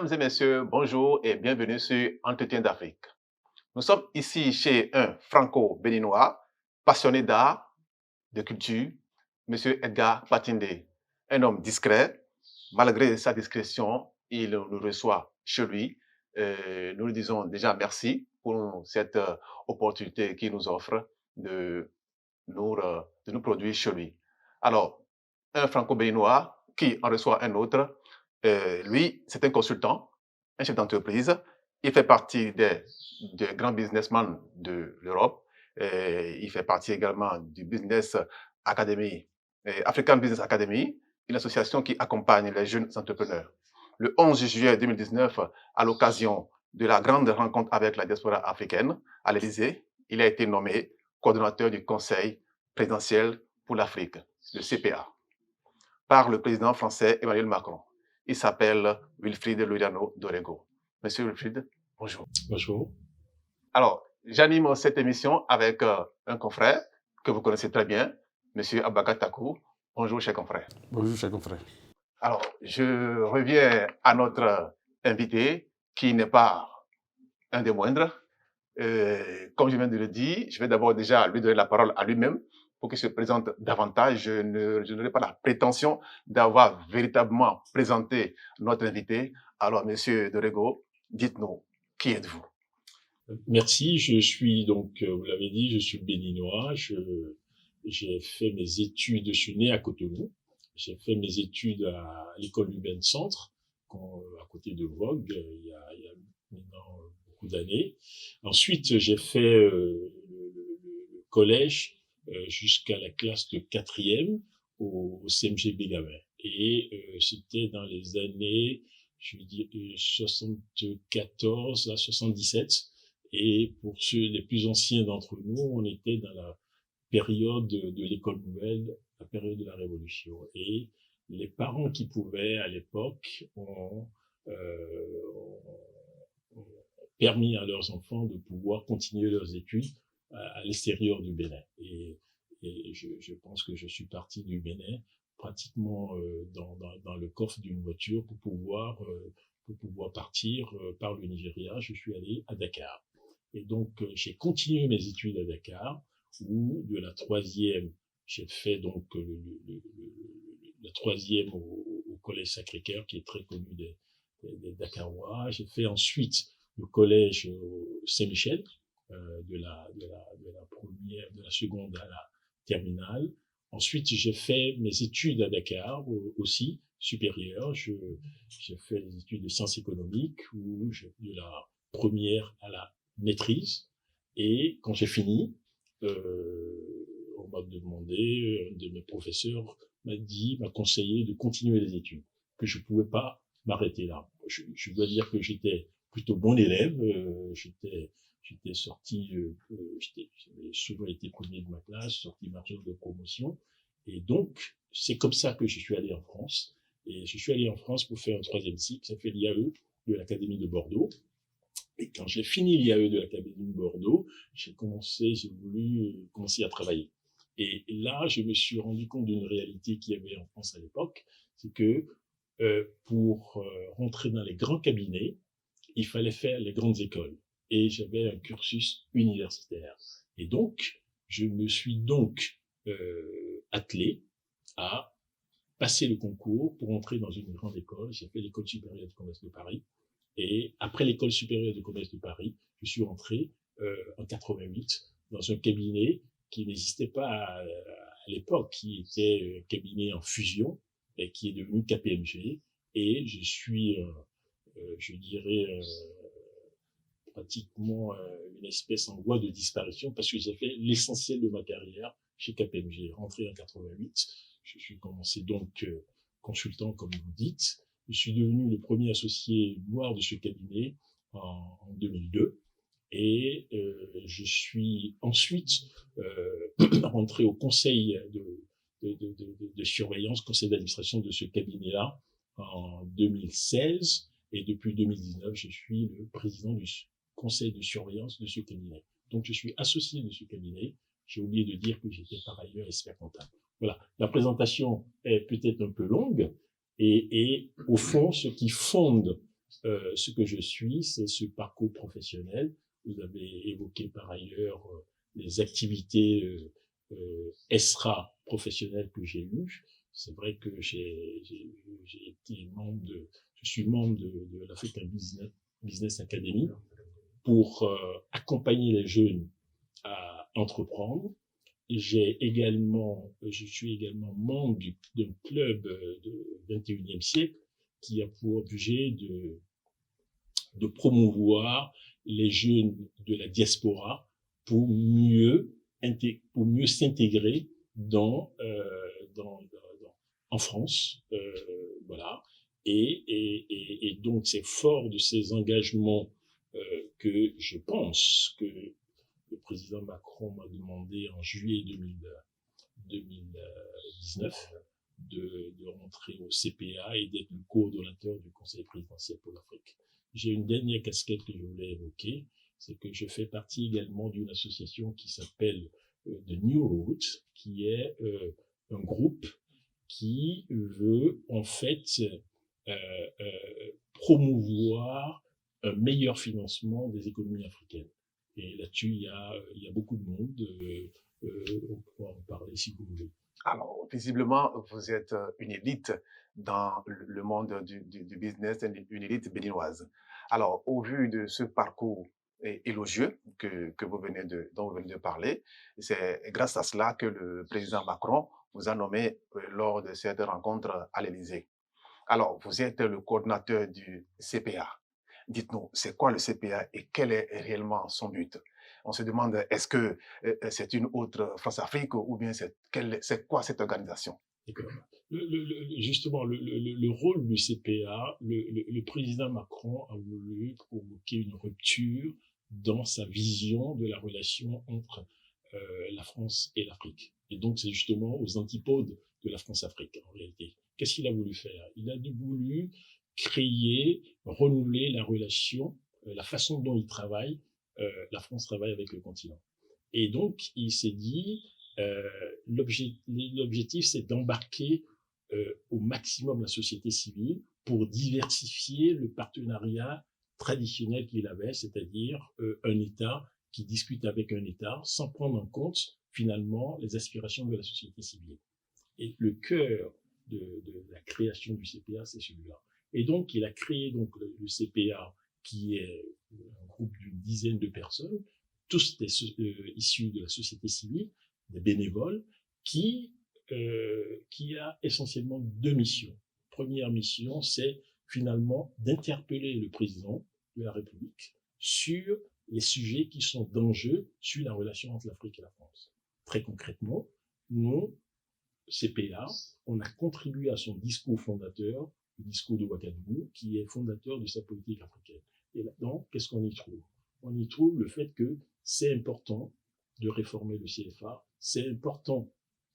Mesdames et messieurs, bonjour et bienvenue sur Entretien d'Afrique. Nous sommes ici chez un franco-béninois, passionné d'art, de culture, Monsieur Edgar Patindé, un homme discret. Malgré sa discrétion, il nous reçoit chez lui. Nous lui disons déjà merci pour cette opportunité qu'il nous offre de de nous produire chez lui. Alors, un franco-béninois qui en reçoit un autre, lui, c'est un consultant, un chef d'entreprise. Il fait partie des grands businessmen de l'Europe. Il fait partie également du Business Academy, African Business Academy, une association qui accompagne les jeunes entrepreneurs. Le 11 juillet 2019, à l'occasion de la grande rencontre avec la diaspora africaine à l'Élysée, il a été nommé coordonnateur du Conseil présidentiel pour l'Afrique, le CPA, par le président français Emmanuel Macron. Il s'appelle Wilfried Luriano Dorego. Monsieur Wilfried, bonjour. Bonjour. Alors, j'anime cette émission avec un confrère que vous connaissez très bien, Monsieur Abaka Takou. Bonjour, cher confrère. Bonjour, cher confrère. Alors, je reviens à notre invité, qui n'est pas un des moindres. Comme je viens de le dire, je vais d'abord déjà lui donner la parole à lui-même pour qu'il se présente davantage. Je n'aurai pas la prétention d'avoir véritablement présenté notre invité. Alors, Monsieur Dorego, dites-nous, qui êtes-vous? Merci, je suis donc, vous l'avez dit, je suis béninois. J'ai fait mes études, je suis né à Cotonou. J'ai fait mes études à l'école Luben Centre, à côté de Vogue, il y a maintenant beaucoup d'années. Ensuite, j'ai fait le collège jusqu'à la classe de 4e au CMG Bégamin. Et c'était dans les années, je veux dire, 74 à 77. Et pour ceux les plus anciens d'entre nous, on était dans la période de l'école nouvelle, la période de la Révolution. Et les parents qui pouvaient, à l'époque, ont permis à leurs enfants de pouvoir continuer leurs études à l'extérieur du Bénin. Et je pense que je suis parti du Bénin pratiquement dans le coffre d'une voiture pour pouvoir partir par le Nigeria. Je suis allé à Dakar. Et donc, j'ai continué mes études à Dakar, où de la 3e, j'ai fait donc la 3e au collège Sacré-Cœur, qui est très connu des Dakarois. J'ai fait ensuite le collège Saint-Michel, de la seconde à la terminale. Ensuite, j'ai fait mes études à Dakar aussi, supérieures. J'ai fait les études de sciences économiques, où j'ai de la première à la maîtrise. Et quand j'ai fini, on m'a demandé, un de mes professeurs m'a conseillé de continuer les études, que je pouvais pas m'arrêter là. Je dois dire que j'étais plutôt bon élève, j'étais sorti, j'avais souvent été premier de ma classe, sorti marcheur de promotion. Et donc, c'est comme ça que je suis allé en France. Et je suis allé en France pour faire un 3e cycle, ça fait l'IAE de l'Académie de Bordeaux. Et quand j'ai fini l'IAE de l'Académie de Bordeaux, j'ai voulu commencer à travailler. Et là, je me suis rendu compte d'une réalité qu'il y avait en France à l'époque, c'est que pour rentrer dans les grands cabinets, il fallait faire les grandes écoles. Et j'avais un cursus universitaire. Et donc, je me suis donc attelé à passer le concours pour entrer dans une grande école. J'ai fait l'École supérieure de commerce de Paris. Et après l'École supérieure de commerce de Paris, je suis rentré en 88 dans un cabinet qui n'existait pas à l'époque, qui était un cabinet en fusion et qui est devenu KPMG. Et je suis, je dirais, pratiquement une espèce en voie de disparition parce que j'ai fait l'essentiel de ma carrière chez KPMG. Rentré en 88, je suis commencé donc consultant, comme vous dites. Je suis devenu le premier associé noir de ce cabinet en 2002. Et je suis ensuite rentré au conseil de surveillance, conseil d'administration de ce cabinet-là en 2016. Et depuis 2019, je suis le président du conseil de surveillance de ce cabinet. Donc, je suis associé de ce cabinet. J'ai oublié de dire que j'étais par ailleurs expert comptable. Voilà. La présentation est peut-être un peu longue. Et au fond, ce qui fonde ce que je suis, c'est ce parcours professionnel. Vous avez évoqué par ailleurs les activités ESRA professionnelles que j'ai eues. C'est vrai que j'ai été je suis membre de l'African Business Academy pour accompagner les jeunes à entreprendre. Je suis également membre d'un club de 21e siècle qui a pour objet de promouvoir les jeunes de la diaspora pour mieux s'intégrer en France, voilà. Et donc c'est fort de ces engagements que je pense que le président Macron m'a demandé en juillet 2019 de rentrer au CPA et d'être le coordonnateur du Conseil présidentiel pour l'Afrique. J'ai une dernière casquette que je voulais évoquer, c'est que je fais partie également d'une association qui s'appelle The New Route, qui est un groupe qui veut en fait promouvoir un meilleur financement des économies africaines. Et là-dessus, il y a beaucoup de monde. On pourra en parler si vous voulez. Alors, visiblement, vous êtes une élite dans le monde du business, une élite béninoise. Alors, au vu de ce parcours élogieux dont vous venez de parler, c'est grâce à cela que le président Macron vous a nommé lors de cette rencontre à l'Élysée. Alors, vous êtes le coordinateur du CPA. Dites-nous, c'est quoi le CPA et quel est réellement son but? On se demande, est-ce que c'est une autre France-Afrique ou bien c'est quoi cette organisation? D'accord. Justement, le rôle du CPA, le président Macron a voulu provoquer une rupture dans sa vision de la relation entre la France et l'Afrique. Et donc, c'est justement aux antipodes de la France-Afrique, en réalité. Qu'est-ce qu'il a voulu faire? Il a voulu créer, renouveler la relation, la façon dont il travaille, la France travaille avec le continent. Et donc, il s'est dit, l'objectif, c'est d'embarquer au maximum la société civile pour diversifier le partenariat traditionnel qu'il avait, c'est-à-dire un État qui discute avec un État sans prendre en compte finalement les aspirations de la société civile. Et le cœur de la création du CPA, c'est celui-là. Et donc, il a créé donc le CPA, qui est un groupe d'une dizaine de personnes, tous issus de la société civile, des bénévoles, qui a essentiellement deux missions. Première mission, c'est finalement d'interpeller le président de la République sur les sujets qui sont d'enjeu sur la relation entre l'Afrique et la France. Très concrètement, nous, CPA, on a contribué à son discours fondateur, le discours de Ouagadougou, qui est fondateur de sa politique africaine. Et là-dedans, qu'est-ce qu'on y trouve? On y trouve le fait que c'est important de réformer le CFA, c'est important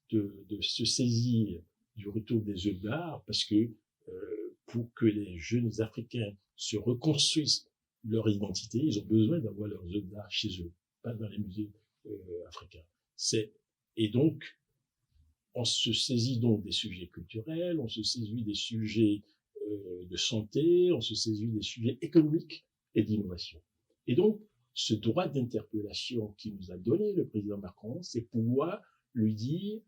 de se saisir du retour des œufs d'art, parce que pour que les jeunes Africains se reconstruisent leur identité, ils ont besoin d'avoir leurs œuvres d'art chez eux, pas dans les musées africains. Et donc, on se saisit donc des sujets culturels, on se saisit des sujets de santé, on se saisit des sujets économiques et d'innovation. Et donc, ce droit d'interpellation qui nous a donné le président Macron, c'est pouvoir lui dire,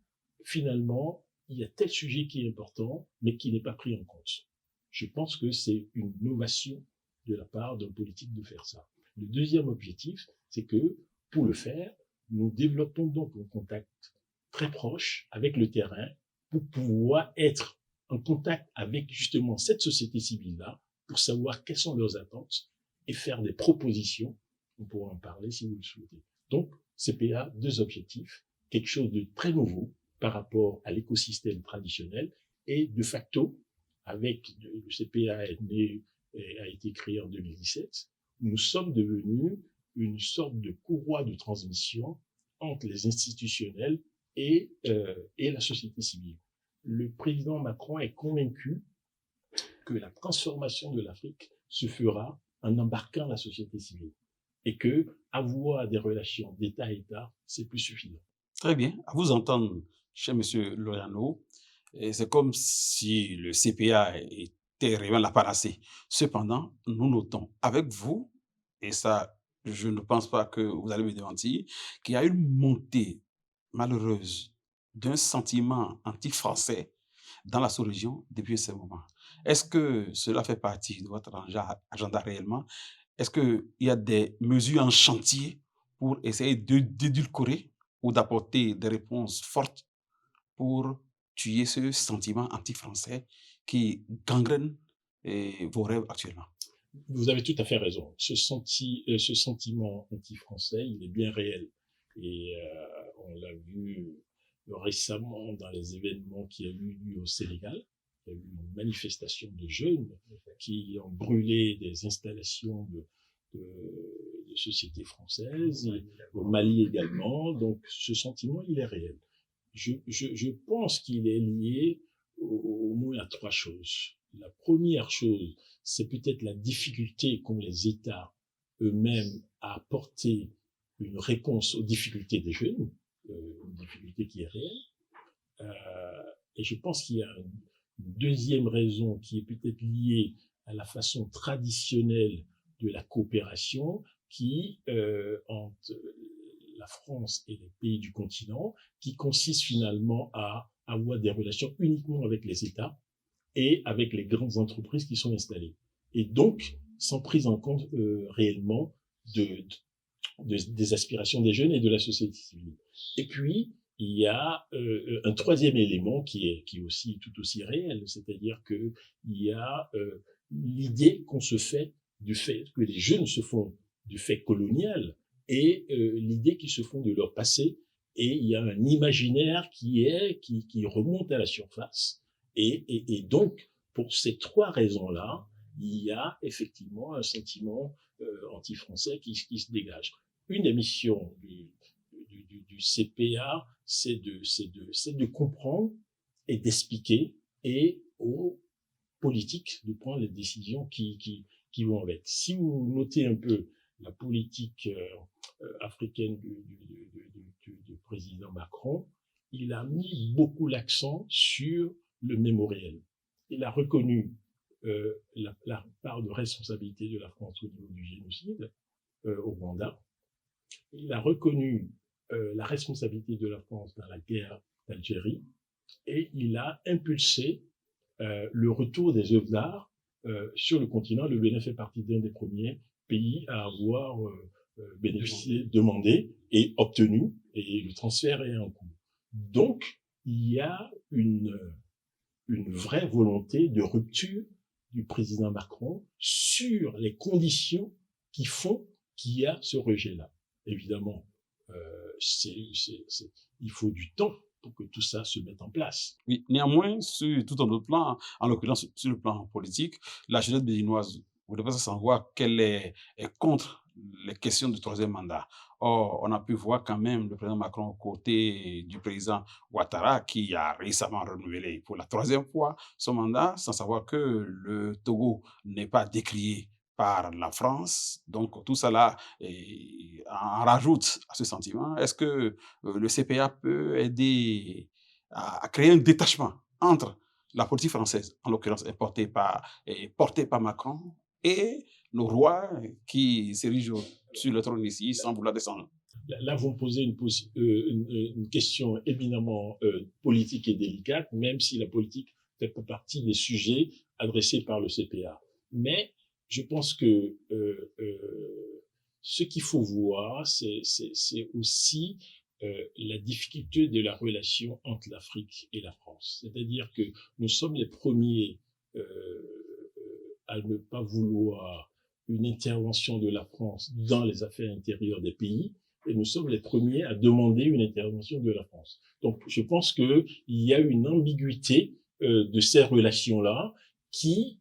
finalement, il y a tel sujet qui est important, mais qui n'est pas pris en compte. Je pense que c'est une innovation de la part d'un politique de faire ça. Le deuxième objectif, c'est que, pour le faire, nous développons donc un contact très proche avec le terrain pour pouvoir être en contact avec justement cette société civile-là pour savoir quelles sont leurs attentes et faire des propositions. On pourra en parler si vous le souhaitez. Donc, CPA, deux objectifs, quelque chose de très nouveau par rapport à l'écosystème traditionnel et de facto, avec le CPA a été créé en 2017, nous sommes devenus une sorte de courroie de transmission entre les institutionnels et la société civile. Le président Macron est convaincu que la transformation de l'Afrique se fera en embarquant la société civile et que avoir des relations d'État à État, c'est plus suffisant. Très bien. À vous entendre, cher monsieur Loiano, c'est comme si le CPA est était réellement la panacée. Cependant, nous notons avec vous, et ça, je ne pense pas que vous allez me démentir, qu'il y a une montée malheureuse d'un sentiment anti-français dans la sous-région depuis ce moment. Est-ce que cela fait partie de votre agenda réellement? Est-ce qu'il y a des mesures en chantier pour essayer d'édulcorer ou d'apporter des réponses fortes pour tuer ce sentiment anti-français qui gangrène vos rêves actuellement? Vous avez tout à fait raison. Ce sentiment anti-français, il est bien réel. Et on l'a vu récemment dans les événements qui ont eu lieu au Sénégal. Il y a eu une manifestation de jeunes qui ont brûlé des installations de sociétés françaises, au Mali également. Donc ce sentiment, il est réel. Je pense qu'il est lié au moins à trois choses. La première chose, c'est peut-être la difficulté qu'ont les États eux-mêmes à apporter une réponse aux difficultés des jeunes, une difficulté qui est réelle. Et je pense qu'il y a une deuxième raison qui est peut-être liée à la façon traditionnelle de la coopération qui, entre la France et les pays du continent, qui consiste finalement à avoir des relations uniquement avec les États et avec les grandes entreprises qui sont installées. Et donc, sans prise en compte réellement des aspirations des jeunes et de la société civile. Et puis, il y a un troisième élément qui est aussi tout aussi réel, c'est-à-dire que il y a l'idée qu'on se fait du fait que les jeunes se font du fait colonial et l'idée qu'ils se font de leur passé, et il y a un imaginaire qui remonte à la surface, et donc pour ces trois raisons-là, il y a effectivement un sentiment anti-français qui se dégage. Une des missions du CPA, c'est de comprendre et d'expliquer, et aux politiques de prendre les décisions qui vont avec. Si vous notez un peu la politique africaine du président Macron, il a mis beaucoup l'accent sur le mémoriel. Il a reconnu la part de responsabilité de la France au niveau du génocide au Rwanda. Il a reconnu la responsabilité de la France dans la guerre d'Algérie, et il a impulsé le retour des œuvres d'art sur le continent. Le Bénin fait partie d'un des premiers pays à avoir bénéficié, demandé et obtenu, et le transfert est en cours. Donc, il y a une vraie volonté de rupture du président Macron sur les conditions qui font qu'il y a ce rejet-là. Évidemment, il faut du temps pour que tout ça se mette en place. Oui, néanmoins, sur tout un autre plan, en l'occurrence sur le plan politique, la jeunesse béninoise, vous devez savoir qu'elle est contre les questions du troisième mandat. Or, on a pu voir quand même le président Macron aux côtés du président Ouattara, qui a récemment renouvelé pour la troisième fois son mandat, sans savoir que le Togo n'est pas décrié par la France. Donc, tout cela en rajoute à ce sentiment. Est-ce que le CPA peut aider à créer un détachement entre la politique française, en l'occurrence portée par Macron, et le roi qui s'érige sur le trône ici sans vouloir descendre? Là, vous me posez une question éminemment politique et délicate, même si la politique fait pas partie des sujets adressés par le CPA. Mais je pense que ce qu'il faut voir, c'est aussi la difficulté de la relation entre l'Afrique et la France. C'est-à-dire que nous sommes les premiers à ne pas vouloir une intervention de la France dans les affaires intérieures des pays, et nous sommes les premiers à demander une intervention de la France. Donc, je pense qu'il y a une ambiguïté de ces relations-là qu'il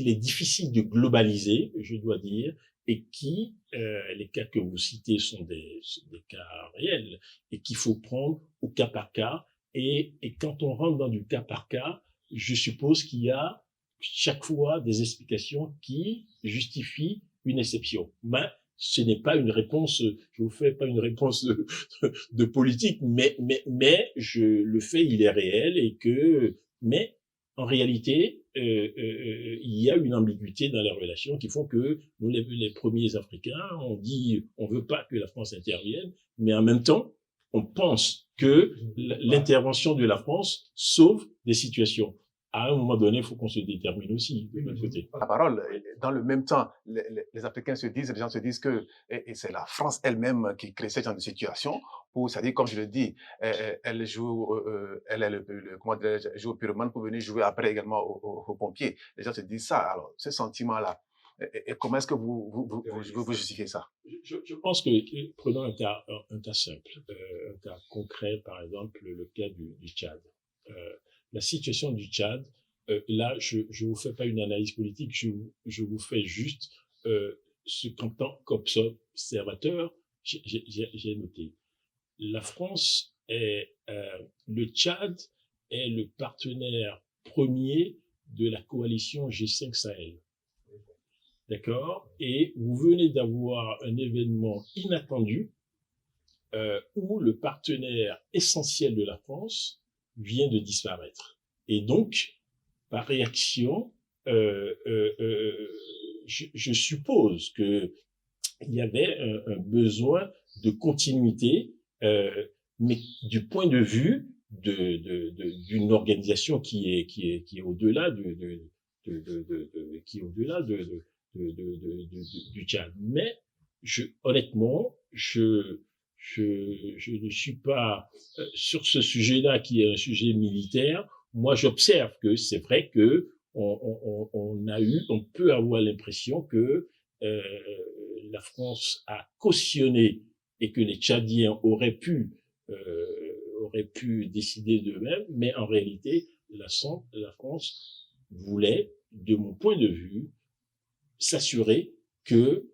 est difficile de globaliser, je dois dire, et qui, les cas que vous citez sont des cas réels, et qu'il faut prendre au cas par cas, et quand on rentre dans du cas par cas, je suppose qu'il y a chaque fois des explications qui justifient une exception. Mais ce n'est pas une réponse, je vous fais pas une réponse de politique, mais le fait, il est réel, et que, mais en réalité, il y a une ambiguïté dans les relations qui font que nous, les premiers Africains, on dit on veut pas que la France intervienne, mais en même temps, on pense que l'intervention de la France sauve des situations. À un moment donné, il faut qu'on se détermine aussi de notre côté. La parole, dans le même temps, les Africains se disent, les gens se disent que et c'est la France elle-même qui crée ce genre de situation, pour, c'est-à-dire, comme je le dis, elle joue, elle est comment dirais-je, joue au pyromane pour venir jouer après également aux pompiers. Les gens se disent ça. Alors, ce sentiment-là, et comment est-ce que vous justifiez ça? Je pense que, prenons un cas simple, un cas concret, par exemple, le cas du Tchad. La situation du Tchad, là, je vous fais pas une analyse politique, je vous fais juste ce qu'en tant qu'observateur, j'ai noté. La France est, le Tchad est le partenaire premier de la coalition G5 Sahel. D'accord? Et vous venez d'avoir un événement inattendu où le partenaire essentiel de la France vient de disparaître. Et donc, par réaction, je suppose qu'il y avait un besoin de continuité, mais du point de vue d'une organisation qui est au-delà qui est au-delà du Tchad. Mais honnêtement, je ne suis pas sur ce sujet-là qui est un sujet militaire. Moi, j'observe que c'est vrai que on peut avoir l'impression que la France a cautionné et que les Tchadiens auraient pu décider d'eux-mêmes, mais en réalité, la France voulait, de mon point de vue, s'assurer que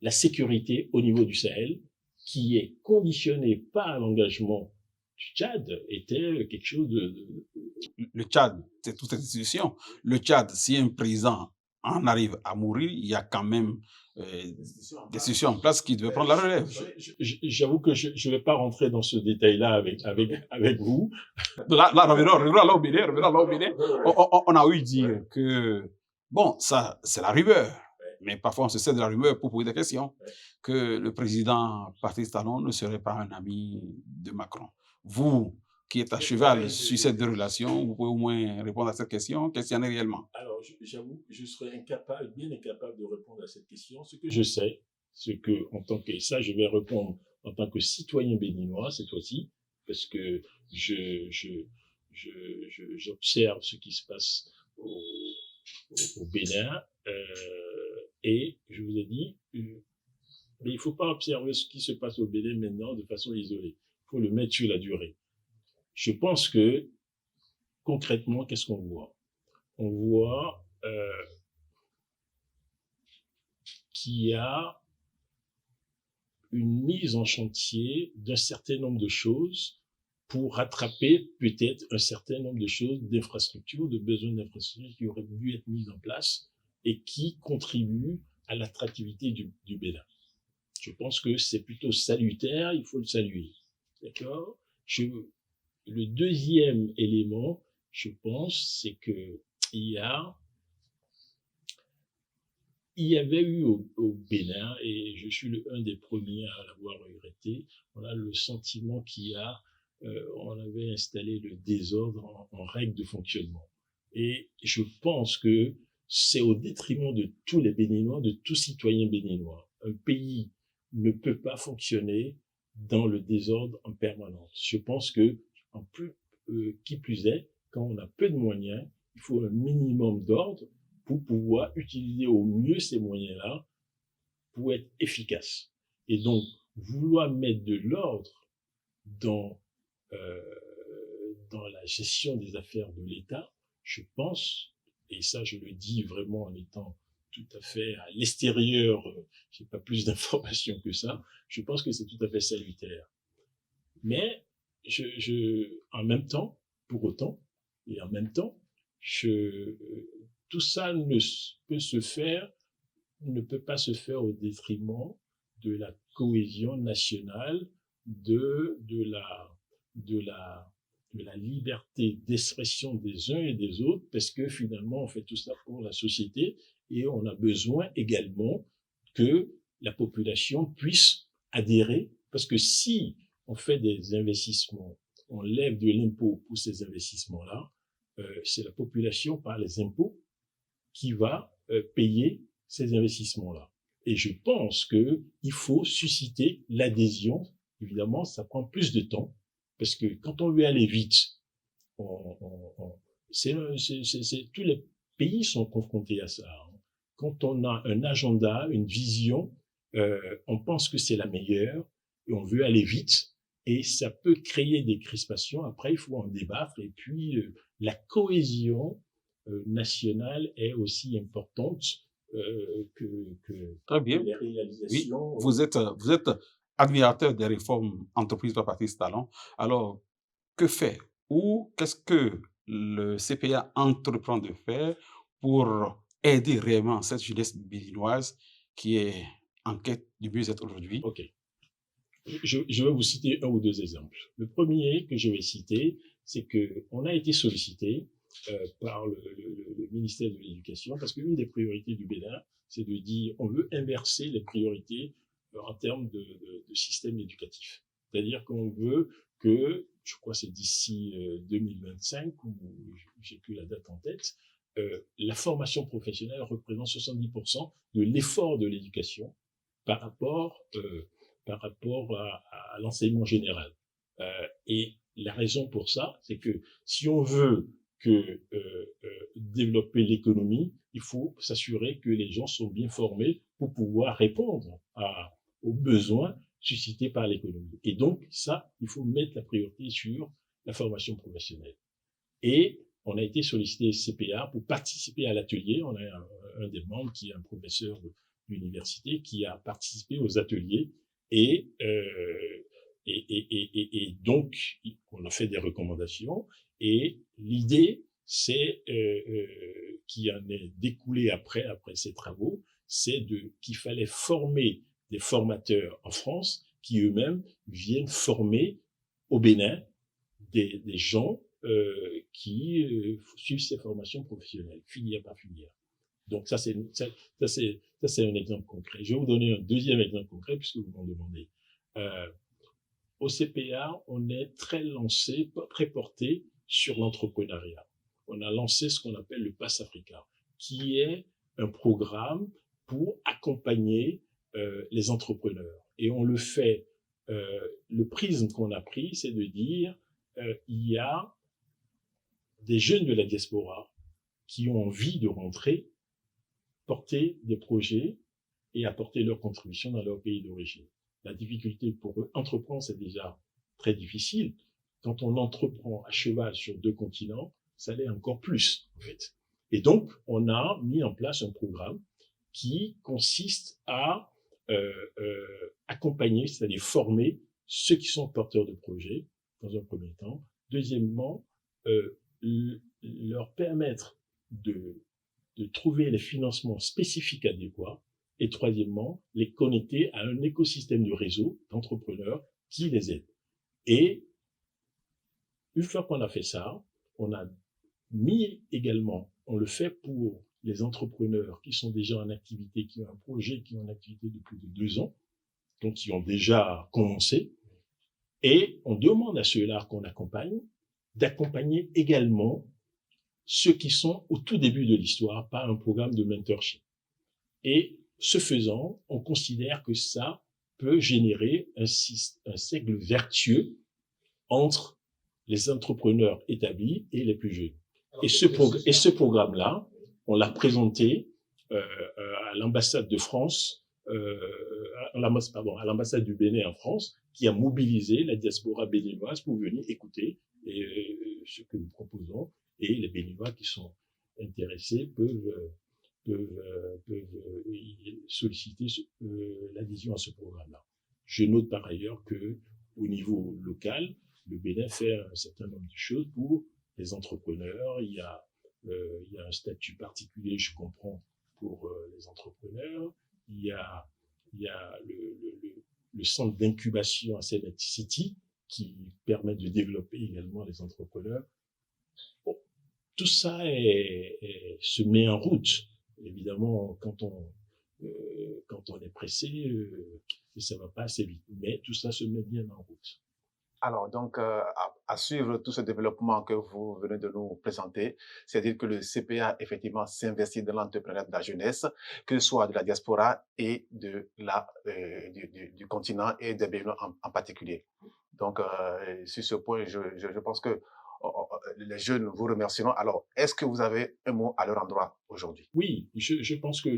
la sécurité au niveau du Sahel, qui est conditionnée par l'engagement du Tchad, était quelque chose Le Tchad, c'est toute cette institution. Le Tchad, si un président en arrive à mourir, il y a quand même des institutions en place qui devaient prendre la relève. J'avoue que je ne vais pas rentrer dans ce détail-là avec vous. Là, revenons là au Bénin. On a eu dire que, bon, ça, c'est la rumeur. Mais parfois, on se sert de la rumeur pour poser des questions. Que le président Patrice Talon ne serait pas un ami de Macron. Vous, qui êtes à cheval sur ces deux relations, vous pouvez au moins répondre à cette question. Qu'est-ce qu'il y en est réellement? Alors, j'avoue, je serais bien incapable de répondre à cette question. Ce que je sais, c'est que, ça, je vais répondre en tant que citoyen béninois cette fois-ci, parce que j'observe ce qui se passe au Bénin, et je vous ai dit, mais il ne faut pas observer ce qui se passe au Bénin maintenant de façon isolée. Il faut le mettre sur la durée. Je pense que, concrètement, qu'est-ce qu'on voit? On voit qu'il y a une mise en chantier d'un certain nombre de choses pour rattraper peut-être un certain nombre de choses, d'infrastructures, de besoins d'infrastructures qui auraient dû être mises en place et qui contribuent à l'attractivité du Bénin. Je pense que c'est plutôt salutaire, il faut le saluer. D'accord? Le deuxième élément, je pense, c'est que il y avait eu au Bénin, et je suis un des premiers à l'avoir regretté, on a le sentiment on avait installé le désordre en règle de fonctionnement. Et je pense que c'est au détriment de tous les Béninois, de tous citoyens béninois. Un pays ne peut pas fonctionner dans le désordre en permanence. Je pense que, qui plus est, quand on a peu de moyens, il faut un minimum d'ordre pour pouvoir utiliser au mieux ces moyens-là pour être efficace. Et donc, vouloir mettre de l'ordre dans la gestion des affaires de l'État, je pense, et ça je le dis vraiment en étant tout à fait à l'extérieur, j'ai pas plus d'informations que ça, je pense que c'est tout à fait salutaire. Mais en même temps, pour autant, et en même temps, tout ça ne peut pas se faire au détriment de la cohésion nationale, de de la liberté d'expression des uns et des autres, parce que finalement, on fait tout ça pour la société et on a besoin également que la population puisse adhérer, parce que si on fait des investissements, on lève de l'impôt pour ces investissements-là, c'est la population par les impôts qui va payer ces investissements-là. Et je pense que il faut susciter l'adhésion. Évidemment, ça prend plus de temps, parce que quand on veut aller vite, tous les pays sont confrontés à ça. Quand on a un agenda, une vision, on pense que c'est la meilleure et on veut aller vite, et ça peut créer des crispations. Après, il faut en débattre, et puis la cohésion nationale est aussi importante Très bien. les Oui, réalisations. vous êtes admirateur des réformes entreprises par Patrice Talon. Alors, que fait ou qu'est-ce que le CPA entreprend de faire pour aider réellement cette jeunesse béninoise qui est en quête du mieux-être aujourd'hui? Ok. Je vais vous citer un ou deux exemples. Le premier que je vais citer, c'est qu'on a été sollicité par le ministère de l'Éducation, parce qu'une des priorités du Bénin, c'est de dire on veut inverser les priorités en termes de système éducatif. C'est-à-dire qu'on veut que, je crois que c'est d'ici 2025, ou j'ai plus la date en tête, la formation professionnelle représente 70% de l'effort de l'éducation par rapport à l'enseignement général. Et la raison pour ça, c'est que si on veut développer l'économie, il faut s'assurer que les gens sont bien formés pour pouvoir répondre aux besoins suscités par l'économie. Et donc, ça, il faut mettre la priorité sur la formation professionnelle. Et on a été sollicité CPA pour participer à l'atelier. On a un des membres qui est un professeur d'université qui a participé aux ateliers, et donc on a fait des recommandations, et l'idée c'est qui en est découlé après ces travaux, c'est qu'il fallait former des formateurs en France qui eux-mêmes viennent former au Bénin des gens qui suivent ces formations professionnelles, filière par filière. Donc ça c'est un exemple concret. Je vais vous donner un deuxième exemple concret puisque vous m'en demandez. Au CPA, on est très porté sur l'entrepreneuriat. On a lancé ce qu'on appelle le Pass Africa, qui est un programme pour accompagner les entrepreneurs. Et on le fait, le prisme qu'on a pris, c'est de dire, il y a des jeunes de la diaspora qui ont envie de rentrer, porter des projets et apporter leur contribution dans leur pays d'origine. La difficulté pour eux, entreprendre, c'est déjà très difficile. Quand on entreprend à cheval sur 2 continents, ça l'est encore plus, en fait. Et donc, on a mis en place un programme qui consiste à accompagner, c'est-à-dire former ceux qui sont porteurs de projets, dans un premier temps. Deuxièmement, leur permettre de trouver les financements spécifiques adéquats. Et troisièmement, les connecter à un écosystème de réseau d'entrepreneurs qui les aident. Et une fois qu'on a fait ça, on a mis également, on le fait pour les entrepreneurs qui sont déjà en activité, qui ont un projet, qui ont en activité depuis plus de 2 ans, donc qui ont déjà commencé. Et on demande à ceux-là qu'on accompagne d'accompagner également ceux qui sont au tout début de l'histoire par un programme de mentorship. Et ce faisant, on considère que ça peut générer un cercle vertueux entre les entrepreneurs établis et les plus jeunes. Alors, et ce programme-là, on l'a présenté à l'ambassade de France, à l'ambassade du Bénin en France, qui a mobilisé la diaspora béninoise pour venir écouter ce que nous proposons, et les Béninois qui sont intéressés peuvent solliciter l'adhésion à ce programme-là. Je note par ailleurs que au niveau local, le Bénin fait un certain nombre de choses pour les entrepreneurs. Il y a un statut particulier, je comprends, pour les entrepreneurs. Il y a le centre d'incubation à City qui permettent de développer également les entrepreneurs. Bon, tout ça se met en route. Évidemment, quand on est pressé, ça va pas assez vite. Mais tout ça se met bien en route. Alors, donc, à suivre tout ce développement que vous venez de nous présenter, c'est-à-dire que le CPA, effectivement, s'investit dans l'entrepreneuriat de la jeunesse, que ce soit de la diaspora et du continent et des Béninois en particulier. Donc, sur ce point, je pense que les jeunes vous remercieront. Alors, est-ce que vous avez un mot à leur endroit aujourd'hui? Oui, je pense que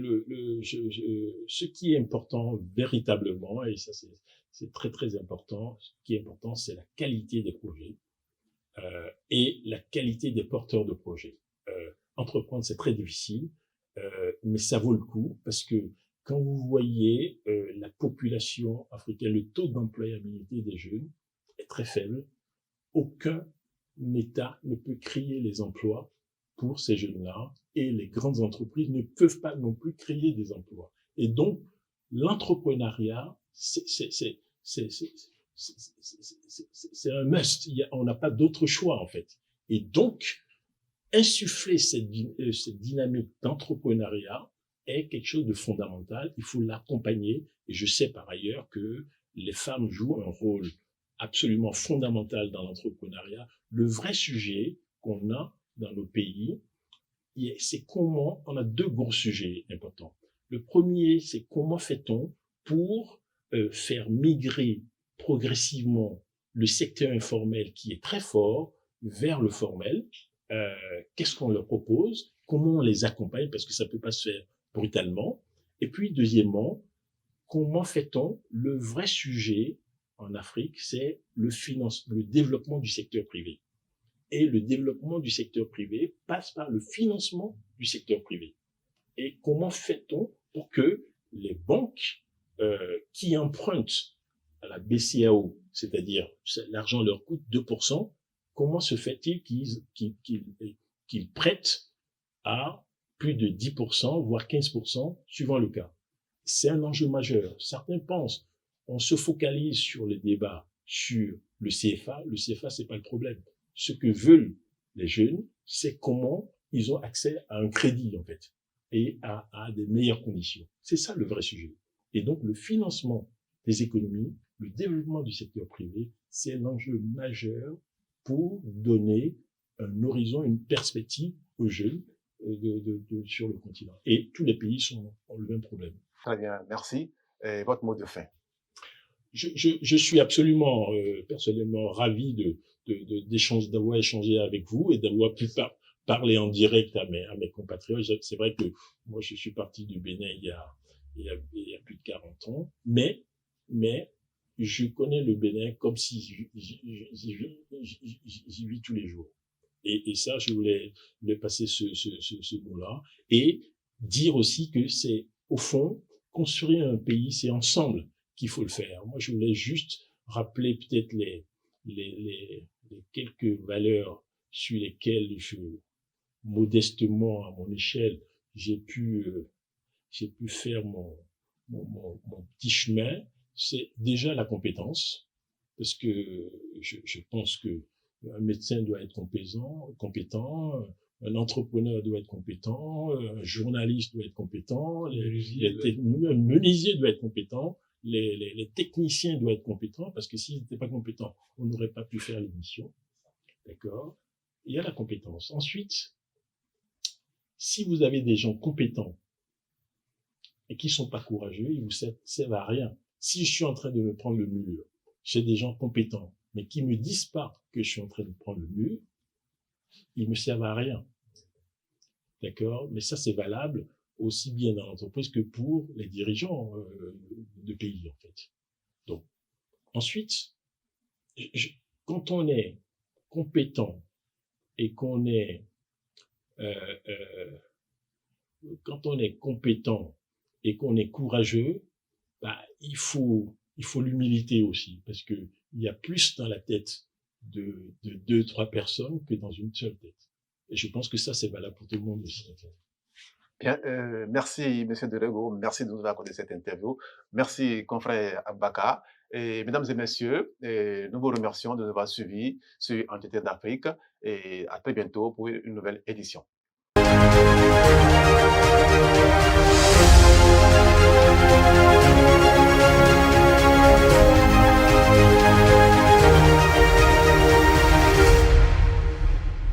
ce qui est important véritablement, et ça c'est très très important, ce qui est important, c'est la qualité des projets et la qualité des porteurs de projets. Entreprendre, c'est très difficile, mais ça vaut le coup parce que quand vous voyez la population africaine, le taux d'employabilité des jeunes est très faible. Aucun État ne peut créer les emplois pour ces jeunes-là et les grandes entreprises ne peuvent pas non plus créer des emplois. Et donc, l'entrepreneuriat, c'est un must. On n'a pas d'autre choix, en fait. Et donc, insuffler cette dynamique d'entrepreneuriat est quelque chose de fondamental. Il faut l'accompagner. Et je sais par ailleurs que les femmes jouent un rôle absolument fondamental dans l'entrepreneuriat. Le vrai sujet qu'on a dans nos pays, c'est comment, on a deux gros sujets importants. Le premier, c'est comment fait-on pour faire migrer progressivement le secteur informel qui est très fort vers le formel. Qu'est-ce qu'on leur propose? Comment on les accompagne? Parce que ça peut pas se faire brutalement. Et puis, deuxièmement, comment fait-on? Le vrai sujet en Afrique, c'est le développement du secteur privé. Et le développement du secteur privé passe par le financement du secteur privé. Et comment fait-on pour que les banques qui empruntent à la BCAO, c'est-à-dire l'argent leur coûte 2%, comment se fait-il qu'ils prêtent à plus de 10%, voire 15%, suivant le cas? C'est un enjeu majeur. Certains pensent, on se focalise sur les débats sur le CFA. Le CFA, c'est pas le problème. Ce que veulent les jeunes, c'est comment ils ont accès à un crédit, en fait, et à des meilleures conditions. C'est ça le vrai sujet. Et donc, le financement des économies, le développement du secteur privé, c'est l'enjeu majeur pour donner un horizon, une perspective aux jeunes sur le continent. Et tous les pays ont le même problème. Très bien, merci. Et votre mot de fin? Je suis absolument, personnellement ravi d'avoir échangé avec vous et d'avoir pu parler en direct à mes compatriotes. C'est vrai que moi, je suis parti du Bénin il y a plus de 40 ans, mais je connais le Bénin comme si j'y vis tous les jours. Et ça, je voulais passer ce mot-là et dire aussi que c'est, au fond, construire un pays, c'est ensemble qu'il faut le faire. Moi, je voulais juste rappeler peut-être les quelques valeurs sur lesquelles modestement, à mon échelle, j'ai pu faire mon petit chemin. C'est déjà la compétence, parce que je pense que un médecin doit être compétent, un entrepreneur doit être compétent, un journaliste doit être compétent, un menuisier doit être compétent, les techniciens doivent être compétents, parce que s'ils n'étaient pas compétents, on n'aurait pas pu faire l'émission. D'accord? Il y a la compétence. Ensuite, si vous avez des gens compétents et qui sont pas courageux, ils vous servent à rien. Si je suis en train de me prendre le mur, j'ai des gens compétents, mais qui me disent pas que je suis en train de prendre le mur, ils me servent à rien. D'accord? Mais ça, c'est valable aussi bien dans l'entreprise que pour les dirigeants de pays, en fait. Donc, ensuite, quand on est compétent et qu'on est courageux, bah, il faut l'humilité aussi, parce que il y a plus dans la tête de 2-3 personnes que dans une seule tête. Et je pense que ça, c'est valable pour tout le monde aussi. Bien, merci, Monsieur Delego. Merci de nous avoir accordé cette interview. Merci, confrère Abaka. Et, mesdames et messieurs, nous vous remercions de nous avoir suivis sur Entretien d'Afrique et à très bientôt pour une nouvelle édition.